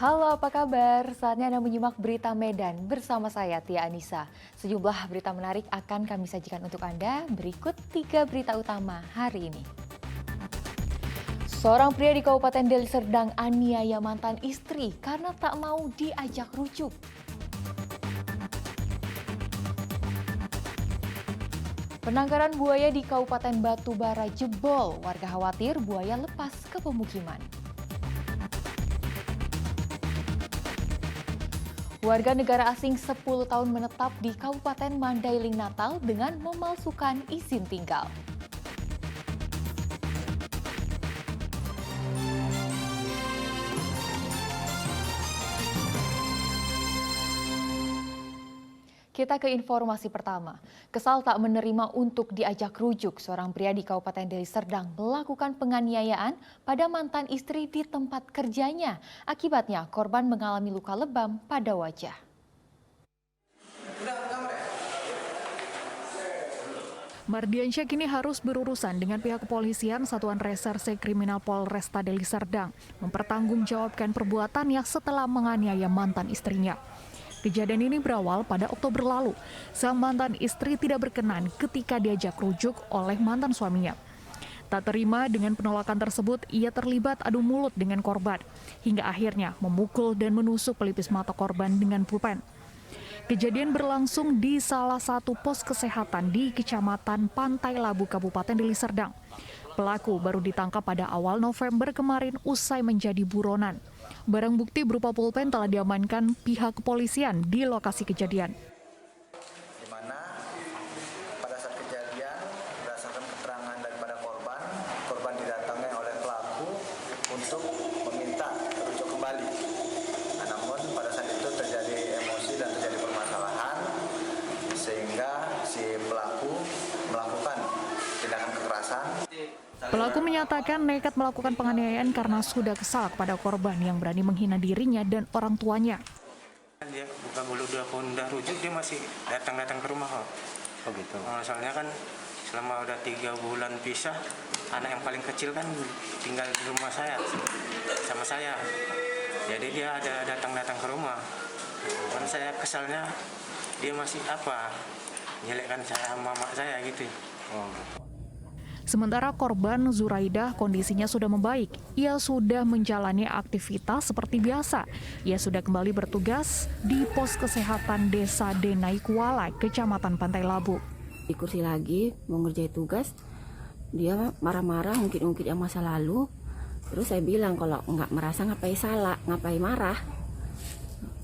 Halo, apa kabar? Saatnya Anda menyimak berita Medan bersama saya, Tia Anissa. Sejumlah berita menarik akan kami sajikan untuk Anda. Berikut 3 berita utama hari ini. Seorang pria di Kabupaten Deli Serdang aniaya mantan istri karena tak mau diajak rujuk. Penangkaran buaya di Kabupaten Batubara jebol. Warga khawatir buaya lepas ke pemukiman. Warga negara asing 10 tahun menetap di Kabupaten Mandailing Natal dengan memalsukan izin tinggal. Kita ke informasi pertama. Kesal tak menerima untuk diajak rujuk, seorang pria di Kabupaten Deli Serdang melakukan penganiayaan pada mantan istri di tempat kerjanya. Akibatnya, korban mengalami luka lebam pada wajah. Mardiansyah kini harus berurusan dengan pihak kepolisian Satuan Reserse Kriminal Polresta Deli Serdang mempertanggungjawabkan perbuatannya setelah menganiaya mantan istrinya. Kejadian ini berawal pada Oktober lalu. Sang mantan istri tidak berkenan ketika diajak rujuk oleh mantan suaminya. Tak terima dengan penolakan tersebut, ia terlibat adu mulut dengan korban, hingga akhirnya memukul dan menusuk pelipis mata korban dengan pulpen. Kejadian berlangsung di salah satu pos kesehatan di Kecamatan Pantai Labu, Kabupaten Deli Serdang. Pelaku baru ditangkap pada awal November kemarin usai menjadi buronan. Barang bukti berupa pulpen telah diamankan pihak kepolisian di lokasi kejadian. Di mana pada saat kejadian berdasarkan keterangan daripada korban didatangi oleh pelaku untuk meminta rujuk kembali. Nah, namun pada saat itu terjadi emosi dan terjadi permasalahan sehingga si pelaku melakukan tindakan kekerasan. Pelaku menyatakan nekat melakukan penganiayaan karena sudah kesal kepada korban yang berani menghina dirinya dan orang tuanya. Dia bukan udah rujuk, dia masih datang ke rumah kok. Oh gitu. Soalnya kan selama udah 3 bulan pisah, anak yang paling kecil kan tinggal di rumah saya sama saya. Jadi dia ada datang ke rumah. Kan saya kesalnya dia masih nyelekkan saya sama mama saya gitu. Oh. Sementara korban Zuraidah kondisinya sudah membaik. Ia sudah menjalani aktivitas seperti biasa. Ia sudah kembali bertugas di pos kesehatan Desa Denai Kuala, Kecamatan Pantai Labu. Di kursi lagi mau ngerjain tugas, dia marah-marah, ungkit-ungkit yang masa lalu. Terus saya bilang kalau nggak merasa ngapain salah, ngapain marah.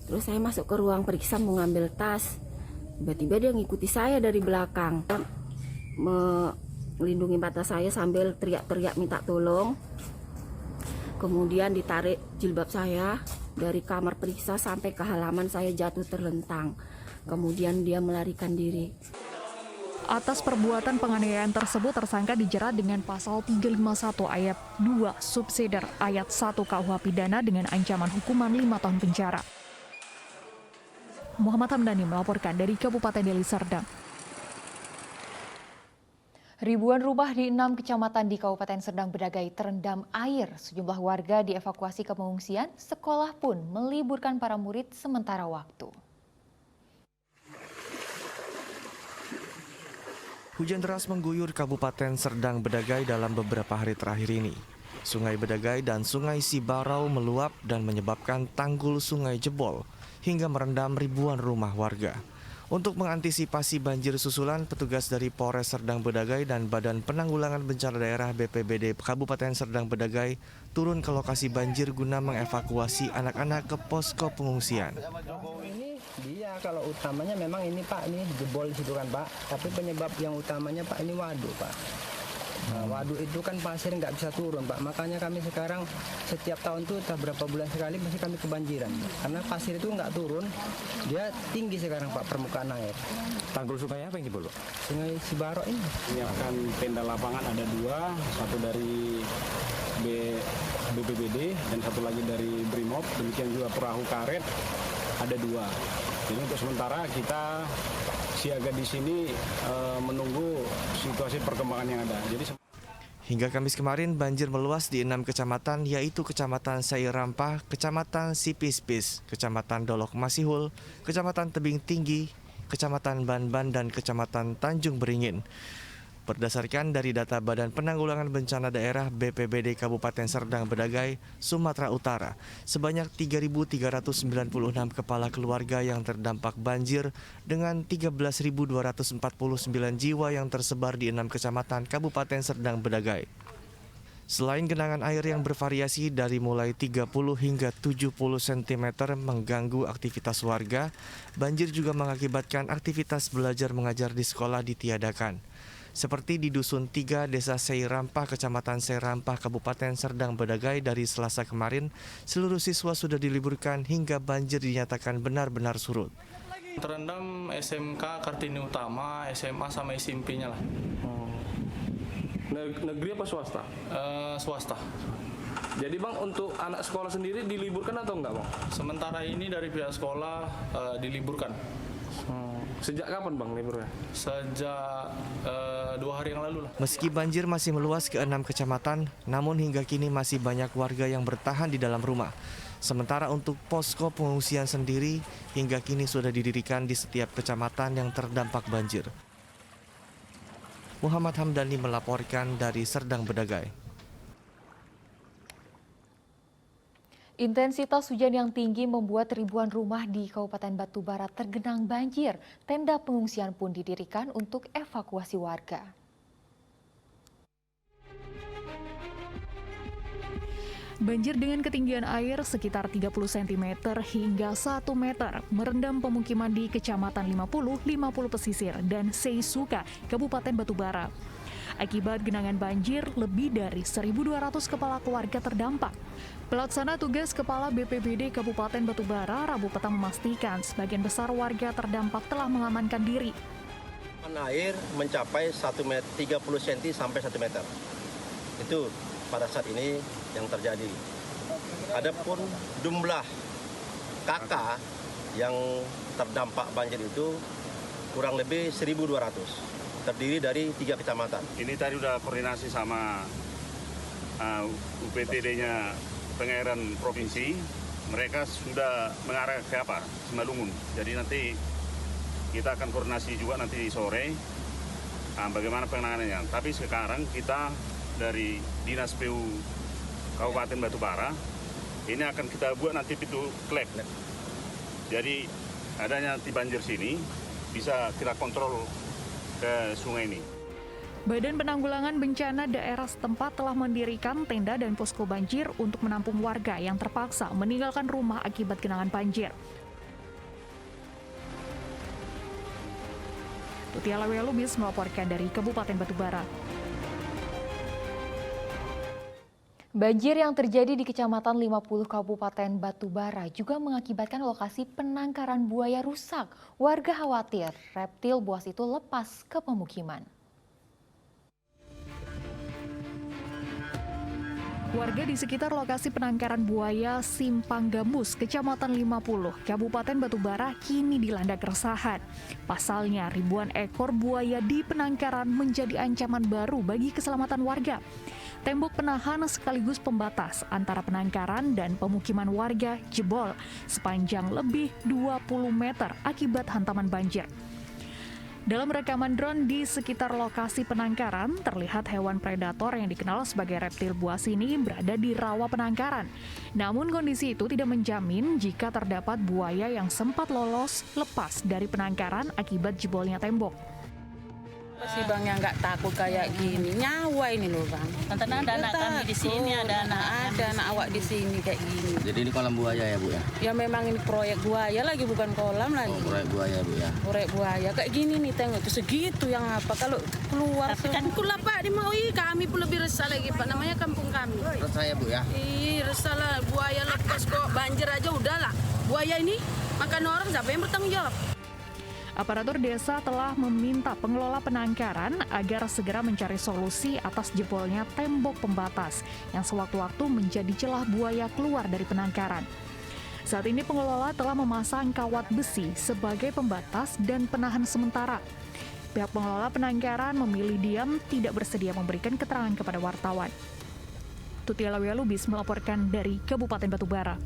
Terus saya masuk ke ruang periksa mau ngambil tas. Tiba-tiba dia ngikuti saya dari belakang. Melindungi mata saya sambil teriak-teriak minta tolong. Kemudian ditarik jilbab saya dari kamar periksa sampai ke halaman, saya jatuh terlentang. Kemudian dia melarikan diri. Atas perbuatan penganiayaan tersebut, tersangka dijerat dengan pasal 351 ayat 2 subsider ayat 1 KUH pidana dengan ancaman hukuman 5 tahun penjara. Muhammad Hamdani melaporkan dari Kabupaten Deli Serdang. Ribuan rumah di 6 kecamatan di Kabupaten Serdang Bedagai terendam air. Sejumlah warga dievakuasi ke pengungsian, sekolah pun meliburkan para murid sementara waktu. Hujan deras mengguyur Kabupaten Serdang Bedagai dalam beberapa hari terakhir ini. Sungai Bedagai dan Sungai Sibarau meluap dan menyebabkan tanggul sungai jebol hingga merendam ribuan rumah warga. Untuk mengantisipasi banjir susulan, petugas dari Polres Serdang Bedagai dan Badan Penanggulangan Bencana Daerah BPBD Kabupaten Serdang Bedagai turun ke lokasi banjir guna mengevakuasi anak-anak ke posko pengungsian. Ini dia kalau utamanya memang ini Pak, ini jebol situ kan Pak. Tapi penyebab yang utamanya Pak ini waduk Pak. Nah, waduk itu kan pasir nggak bisa turun Pak. Makanya kami sekarang setiap tahun tuh entah berapa bulan sekali masih kami kebanjiran. Karena pasir itu nggak turun, dia tinggi sekarang Pak permukaan air. Tanggul sungai apa yang jebol? Sungai Sibaro ini. Menyiapkan tenda lapangan ada 2, satu dari BPBD dan satu lagi dari Brimob. Demikian juga perahu karet ada 2. Jadi untuk sementara kita siaga di sini menunggu situasi perkembangan yang ada. Jadi Hingga Kamis kemarin banjir meluas di 6 kecamatan yaitu Kecamatan Sairampah, Kecamatan Sipispis, Kecamatan Dolok Masihul, Kecamatan Tebing Tinggi, Kecamatan Banban dan Kecamatan Tanjung Beringin. Berdasarkan dari data Badan Penanggulangan Bencana Daerah BPBD Kabupaten Serdang Bedagai, Sumatera Utara, sebanyak 3.396 kepala keluarga yang terdampak banjir dengan 13.249 jiwa yang tersebar di 6 kecamatan Kabupaten Serdang Bedagai. Selain genangan air yang bervariasi dari mulai 30 hingga 70 cm mengganggu aktivitas warga, banjir juga mengakibatkan aktivitas belajar mengajar di sekolah ditiadakan. Seperti di Dusun 3, Desa Sairampah, Kecamatan Sairampah, Kabupaten Serdang Bedagai dari Selasa kemarin, seluruh siswa sudah diliburkan hingga banjir dinyatakan benar-benar surut. Terendam SMK Kartini Utama, SMA sama SMP-nya lah. Negeri apa swasta? Swasta. Jadi Bang, untuk anak sekolah sendiri diliburkan atau enggak Bang? Sementara ini dari pihak sekolah diliburkan. Sejak kapan Bang liburnya? Sejak 2 hari yang lalu lah. Meski banjir masih meluas ke 6 kecamatan, namun hingga kini masih banyak warga yang bertahan di dalam rumah. Sementara untuk posko pengungsian sendiri, hingga kini sudah didirikan di setiap kecamatan yang terdampak banjir. Muhammad Hamdani melaporkan dari Serdang Bedagai. Intensitas hujan yang tinggi membuat ribuan rumah di Kabupaten Batubara tergenang banjir. Tenda pengungsian pun didirikan untuk evakuasi warga. Banjir dengan ketinggian air sekitar 30 cm hingga 1 meter merendam pemukiman di Kecamatan 50 Pesisir, dan Seisuka, Kabupaten Batubara. Akibat genangan banjir, lebih dari 1.200 kepala keluarga terdampak. Pelaksana tugas Kepala BPBD Kabupaten Batubara Rabu petang memastikan sebagian besar warga terdampak telah mengamankan diri. Air mencapai 30 cm sampai 1 meter. Itu pada saat ini yang terjadi. Adapun jumlah kakak yang terdampak banjir itu kurang lebih 1.200. Terdiri dari 3 kecamatan. Ini tadi udah koordinasi sama UPTD-nya Pengairan Provinsi. Mereka sudah mengarah ke Simalungun. Jadi nanti kita akan koordinasi juga nanti sore bagaimana penanganannya. Tapi sekarang kita dari Dinas PU Kabupaten Batubara ini akan kita buat nanti pintu klep. Jadi adanya di banjir sini bisa kita kontrol ke sungai ini. Badan Penanggulangan Bencana daerah setempat telah mendirikan tenda dan posko banjir untuk menampung warga yang terpaksa meninggalkan rumah akibat genangan banjir. Tutiala Lubis melaporkan dari Kabupaten Batubara. Banjir yang terjadi di Kecamatan 50 Kabupaten Batubara juga mengakibatkan lokasi penangkaran buaya rusak. Warga khawatir reptil buas itu lepas ke pemukiman. Warga di sekitar lokasi penangkaran buaya Simpang Gambus, Kecamatan 50, Kabupaten Batubara kini dilanda keresahan. Pasalnya, ribuan ekor buaya di penangkaran menjadi ancaman baru bagi keselamatan warga. Tembok penahan sekaligus pembatas antara penangkaran dan pemukiman warga jebol sepanjang lebih 20 meter akibat hantaman banjir. Dalam rekaman drone di sekitar lokasi penangkaran, terlihat hewan predator yang dikenal sebagai reptil buas ini berada di rawa penangkaran. Namun kondisi itu tidak menjamin jika terdapat buaya yang sempat lolos lepas dari penangkaran akibat jebolnya tembok. Apa sih Bang yang nggak takut kayak gini? Nyawa ini loh Bang. Karena ada anak kami di sini, ada anak awak di sini kayak gini. Jadi ini kolam buaya ya Bu ya? Ya memang ini proyek buaya lagi, bukan kolam lagi. Proyek buaya Bu ya? Proyek buaya kayak gini nih, tengok tuh segitu yang apa kalau keluar. Tapi kan kulah Pak di mau kami pun lebih resah lagi Pak, namanya kampung kami. Resah ya Bu ya? Ih resah lah, buaya lepas kok, banjir aja udahlah. Buaya ini makan orang, siapa yang bertanggung jawab? Aparatur desa telah meminta pengelola penangkaran agar segera mencari solusi atas jebolnya tembok pembatas yang sewaktu-waktu menjadi celah buaya keluar dari penangkaran. Saat ini pengelola telah memasang kawat besi sebagai pembatas dan penahan sementara. Pihak pengelola penangkaran memilih diam, tidak bersedia memberikan keterangan kepada wartawan. Tutiala Lubis melaporkan dari Kabupaten Batubara.